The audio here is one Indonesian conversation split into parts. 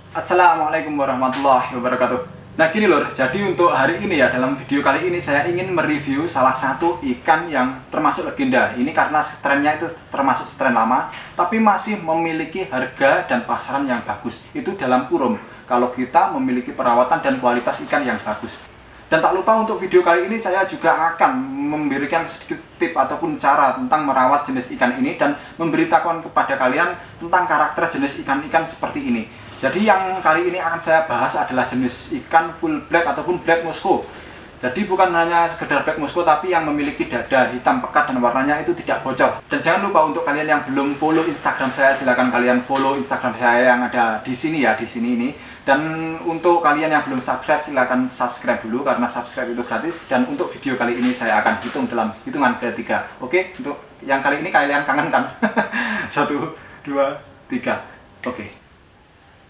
Assalamualaikum warahmatullahi wabarakatuh. Nah gini lor, jadi untuk hari ini ya, dalam video kali ini saya ingin mereview salah satu ikan yang termasuk legenda. Ini karena trennya itu termasuk tren lama, tapi masih memiliki harga dan pasaran yang bagus. Itu dalam kurung, kalau kita memiliki perawatan dan kualitas ikan yang bagus. Dan tak lupa untuk video kali ini saya juga akan memberikan sedikit tip ataupun cara tentang merawat jenis ikan ini dan memberitahukan kepada kalian tentang karakter jenis ikan-ikan seperti ini. Jadi yang kali ini akan saya bahas adalah jenis ikan full black ataupun black musko. Jadi bukan hanya sekedar black musko, tapi yang memiliki dada hitam pekat dan warnanya itu tidak bocor. Dan jangan lupa untuk kalian yang belum follow Instagram saya, silakan kalian follow Instagram saya yang ada di sini ya, di sini ini. Dan untuk kalian yang belum subscribe, silakan subscribe dulu karena subscribe itu gratis. Dan untuk video kali ini saya akan hitung dalam hitungan ketiga. Oke, untuk yang kali ini kalian kangen kan? 1, 2, 3. Oke.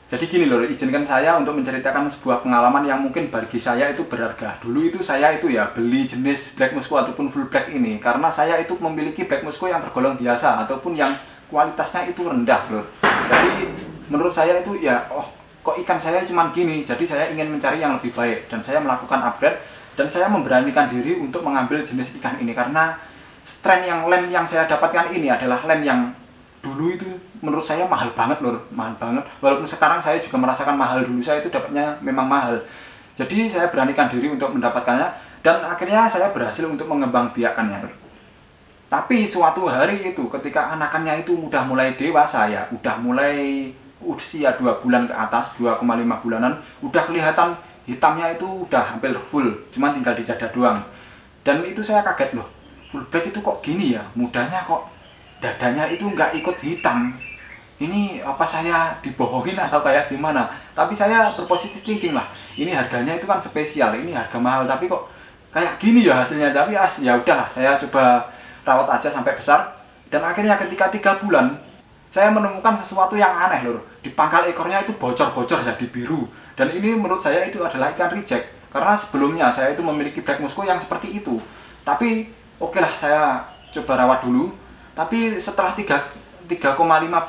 Jadi gini loh, izinkan saya untuk menceritakan sebuah pengalaman yang mungkin bagi saya itu berharga. Dulu itu saya itu ya beli jenis black musko ataupun full black ini karena saya itu memiliki black musko yang tergolong biasa ataupun yang kualitasnya itu rendah loh. Jadi menurut saya itu ya, kok ikan saya cuma gini. Jadi saya ingin mencari yang lebih baik dan saya melakukan upgrade dan saya memberanikan diri untuk mengambil jenis ikan ini karena strain yang len yang saya dapatkan ini adalah len yang dulu itu menurut saya mahal banget lor, mahal banget. Walaupun sekarang saya juga merasakan mahal, dulu saya itu dapatnya memang mahal. Jadi saya beranikan diri untuk mendapatkannya dan akhirnya saya berhasil untuk mengembangbiakannya lor. Tapi suatu hari itu ketika anakannya itu udah mulai dewasa ya, udah mulai usia 2 bulan ke atas, 2,5 bulanan, udah kelihatan hitamnya itu udah hampir full, cuma tinggal di dada doang. Dan itu saya kaget loh, full black itu kok gini ya, mudanya kok dadanya itu nggak ikut hitam. Ini apa saya dibohongin atau kayak gimana? Tapi saya berpositif thinking lah, ini harganya itu kan spesial, ini harga mahal, tapi kok kayak gini ya hasilnya. Tapi ya udahlah, saya coba rawat aja sampai besar. Dan akhirnya ketika 3 bulan saya menemukan sesuatu yang aneh lur, di pangkal ekornya itu bocor-bocor jadi biru. Dan ini menurut saya itu adalah ikan reject, karena sebelumnya saya itu memiliki black musko yang seperti itu. Tapi oke lah, saya coba rawat dulu. Tapi setelah 3,5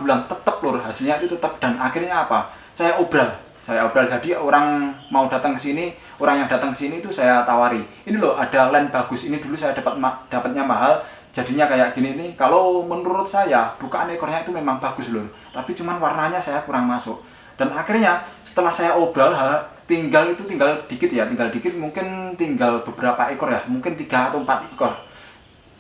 bulan tetap lur, hasilnya itu tetap. Dan akhirnya apa? Saya obral. Jadi orang mau datang ke sini, orang yang datang ke sini itu saya tawari. Ini loh ada len bagus. Ini dulu saya dapatnya mahal, jadinya kayak gini nih. Kalau menurut saya bukaan ekornya itu memang bagus lur. Tapi cuman warnanya saya kurang masuk. Dan akhirnya setelah saya obral, tinggal dikit ya, mungkin tinggal beberapa ekor ya, mungkin 3 atau 4 ekor.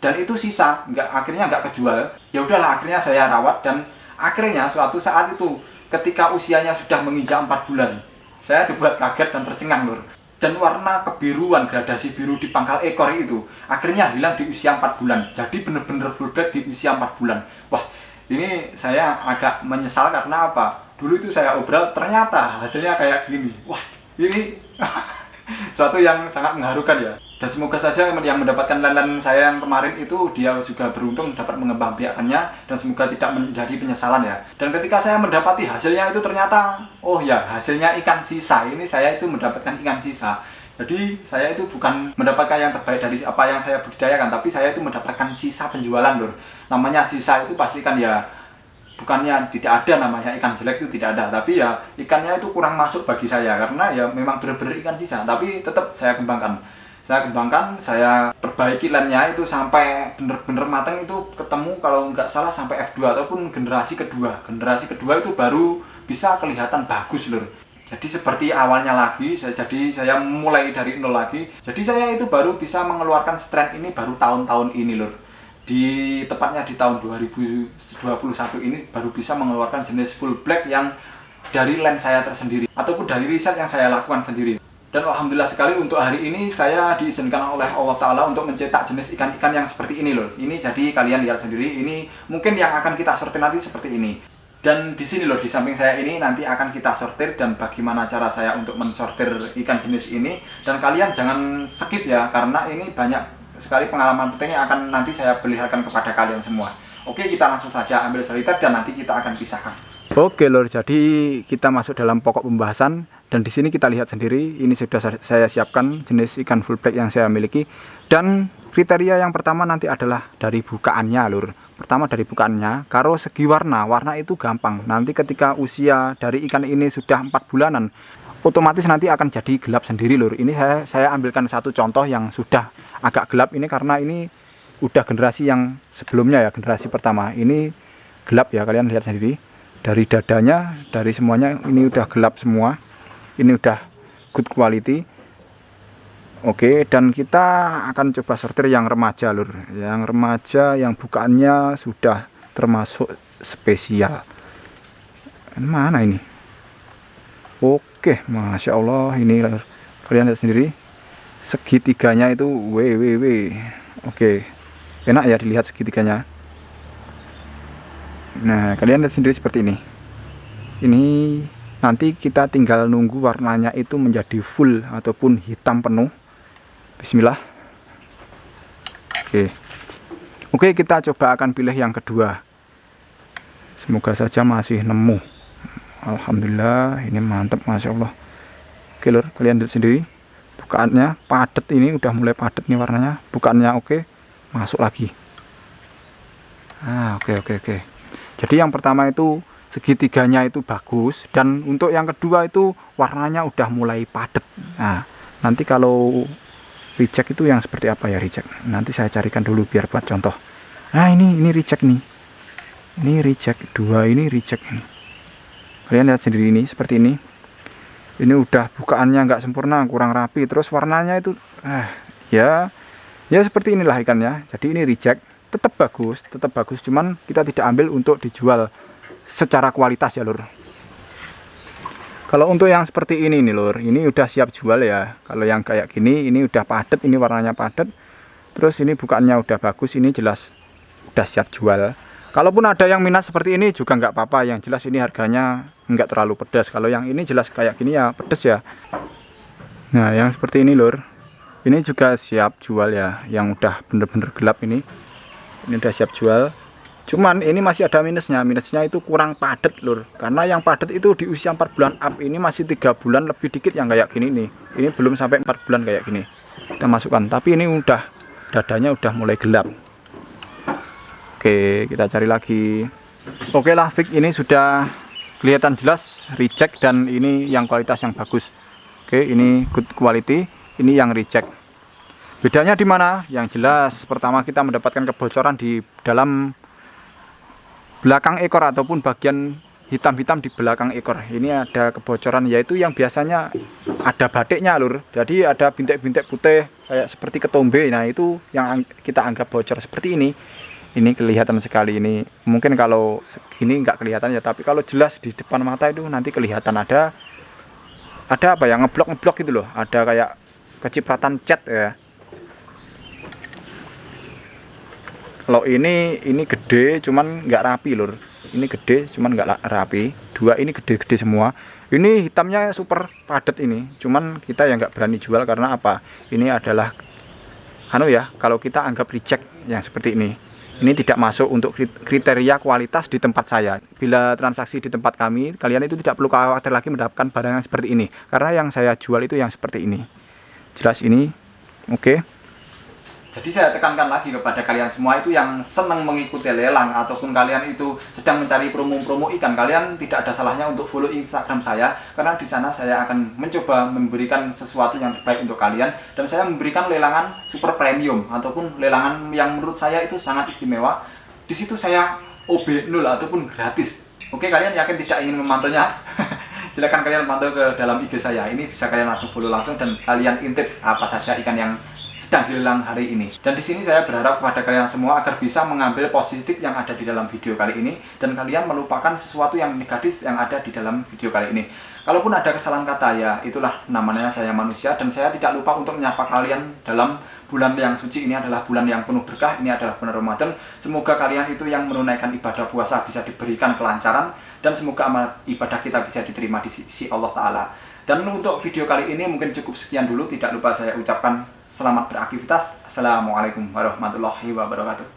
Dan itu sisa, akhirnya nggak kejual. Ya udahlah, akhirnya saya rawat dan akhirnya suatu saat itu ketika usianya sudah menginjak 4 bulan, saya dibuat kaget dan tercengang lur. Dan warna kebiruan, gradasi biru di pangkal ekor itu akhirnya hilang di usia 4 bulan. Jadi bener-bener full black di usia 4 bulan. Wah, ini saya agak menyesal karena apa? Dulu itu saya obral, ternyata hasilnya kayak gini. Wah, ini suatu yang sangat mengharukan ya. Dan semoga saja yang mendapatkan len saya yang kemarin itu dia juga beruntung dapat mengembangbiakannya dan semoga tidak menjadi penyesalan ya. Dan ketika saya mendapati hasilnya itu ternyata, oh ya, hasilnya ikan sisa. Ini saya itu mendapatkan ikan sisa. Jadi saya itu bukan mendapatkan yang terbaik dari apa yang saya budidayakan, tapi saya itu mendapatkan sisa penjualan lur. Namanya sisa itu pasti kan ya, bukannya tidak ada namanya ikan jelek, itu tidak ada, tapi ya ikannya itu kurang masuk bagi saya karena ya memang benar-benar ikan sisa. Tapi tetap saya kembangkan, saya perbaiki lennya itu sampai bener-bener matang, itu ketemu kalau nggak salah sampai F2 ataupun generasi kedua itu baru bisa kelihatan bagus lur. Jadi seperti awalnya lagi, saya mulai dari nol lagi. Jadi saya itu baru bisa mengeluarkan strain ini baru tahun-tahun ini lur. Tepatnya di tahun 2021 ini baru bisa mengeluarkan jenis full black yang dari len saya tersendiri ataupun dari riset yang saya lakukan sendiri. Dan alhamdulillah sekali untuk hari ini saya diizinkan oleh Allah Ta'ala untuk mencetak jenis ikan-ikan yang seperti ini loh. Ini jadi kalian lihat sendiri, ini mungkin yang akan kita sortir nanti seperti ini. Dan di sini loh, di samping saya ini nanti akan kita sortir dan bagaimana cara saya untuk mensortir ikan jenis ini. Dan kalian jangan skip ya, karena ini banyak sekali pengalaman penting yang akan nanti saya perlihatkan kepada kalian semua. Oke, kita langsung saja ambil soliter dan nanti kita akan pisahkan. Oke lor, jadi kita masuk dalam pokok pembahasan dan di sini kita lihat sendiri ini sudah saya siapkan jenis ikan full black yang saya miliki. Dan kriteria yang pertama nanti adalah dari bukaannya lur. Pertama dari bukaannya, karo segi warna itu gampang. Nanti ketika usia dari ikan ini sudah 4 bulanan, otomatis nanti akan jadi gelap sendiri lur. Ini saya ambilkan satu contoh yang sudah agak gelap ini karena ini udah generasi yang sebelumnya ya, generasi pertama. Ini gelap ya, kalian lihat sendiri. Dari dadanya, dari semuanya ini udah gelap semua. Ini udah good quality. Oke, dan kita akan coba sortir yang remaja lur. Yang remaja yang bukaannya sudah termasuk spesial. Mana ini? Oke, Masya Allah ini lur. Kalian lihat sendiri. Segitiganya itu Oke, enak ya dilihat segitiganya. Nah, kalian lihat sendiri seperti ini. Ini nanti kita tinggal nunggu warnanya itu menjadi full ataupun hitam penuh. Bismillah. Oke, kita coba akan pilih yang kedua. Semoga saja masih nemu. Alhamdulillah, ini mantap, Masya Allah. Oke lur, kalian lihat sendiri. Bukaannya padat, ini udah mulai padat nih warnanya. Bukaannya oke, masuk lagi. Oke. Jadi yang pertama itu segitiganya itu bagus, dan untuk yang kedua itu warnanya udah mulai padat. Nah, nanti kalau reject itu yang seperti apa ya reject? Nanti saya carikan dulu biar buat contoh. Nah, ini reject nih. Ini reject, dua ini reject ini. Kalian lihat sendiri ini seperti ini. Ini udah bukaannya nggak sempurna, kurang rapi, terus warnanya itu ya seperti inilah ikannya. Jadi ini reject, tetap bagus, cuman kita tidak ambil untuk dijual secara kualitas ya lur. Kalau untuk yang seperti ini nih lur, ini udah siap jual ya. Kalau yang kayak gini, ini udah padat, ini warnanya padat. Terus ini bukaannya udah bagus, ini jelas udah siap jual. Kalaupun ada yang minat seperti ini juga nggak apa-apa. Yang jelas ini harganya nggak terlalu pedas. Kalau yang ini jelas kayak gini ya pedas ya. Nah, yang seperti ini lur, ini juga siap jual ya. Yang udah bener-bener gelap ini udah siap jual. Cuman ini masih ada minusnya itu kurang padat lur. Karena yang padat itu di usia 4 bulan up, ini masih 3 bulan lebih dikit yang kayak gini nih. Ini belum sampai 4 bulan kayak gini. Kita masukkan, tapi ini udah dadanya udah mulai gelap. Oke, kita cari lagi. Oke lah, Fik, ini sudah kelihatan jelas reject, dan ini yang kualitas yang bagus. Oke, ini good quality, ini yang reject. Bedanya di mana? Yang jelas pertama kita mendapatkan kebocoran di dalam belakang ekor ataupun bagian hitam-hitam di belakang ekor. Ini ada kebocoran, yaitu yang biasanya ada batiknya lur. Jadi ada bintik-bintik putih kayak seperti ketombe. Nah, itu yang kita anggap bocor seperti ini. Ini kelihatan sekali ini. Mungkin kalau segini nggak kelihatan ya, tapi kalau jelas di depan mata itu nanti kelihatan ada apa ya, ngeblok gitu loh. Ada kayak kecipratan cat ya. Kalau ini gede cuman nggak rapi lur. Ini gede cuman nggak rapi. Dua ini gede-gede semua. Ini hitamnya super padat ini. Cuman kita yang nggak berani jual karena apa? Ini adalah kalau kita anggap reject yang seperti ini. Ini tidak masuk untuk kriteria kualitas di tempat saya. Bila transaksi di tempat kami, kalian itu tidak perlu khawatir lagi mendapatkan barang yang seperti ini. Karena yang saya jual itu yang seperti ini. Jelas ini. Oke. Jadi saya tekankan lagi kepada kalian semua itu yang senang mengikuti lelang ataupun kalian itu sedang mencari promo-promo ikan, kalian tidak ada salahnya untuk follow Instagram saya, karena di sana saya akan mencoba memberikan sesuatu yang terbaik untuk kalian, dan saya memberikan lelangan super premium ataupun lelangan yang menurut saya itu sangat istimewa. Di situ saya OB 0 ataupun gratis. Oke, kalian yakin tidak ingin memantaunya? Silakan kalian pantau ke dalam IG saya. Ini bisa kalian langsung follow langsung dan kalian intip apa saja ikan yang sedang dilelang hari ini. Dan di sini saya berharap kepada kalian semua agar bisa mengambil positif yang ada di dalam video kali ini, dan kalian melupakan sesuatu yang negatif yang ada di dalam video kali ini. Kalaupun ada kesalahan kata, ya itulah namanya saya manusia, dan saya tidak lupa untuk menyapa kalian dalam bulan yang suci ini. Adalah bulan yang penuh berkah, ini adalah bulan Ramadan. Semoga kalian itu yang menunaikan ibadah puasa bisa diberikan kelancaran, dan semoga amal ibadah kita bisa diterima di sisi Allah Ta'ala. Dan untuk video kali ini mungkin cukup sekian dulu. Tidak lupa saya ucapkan selamat beraktivitas. Assalamualaikum warahmatullahi wabarakatuh.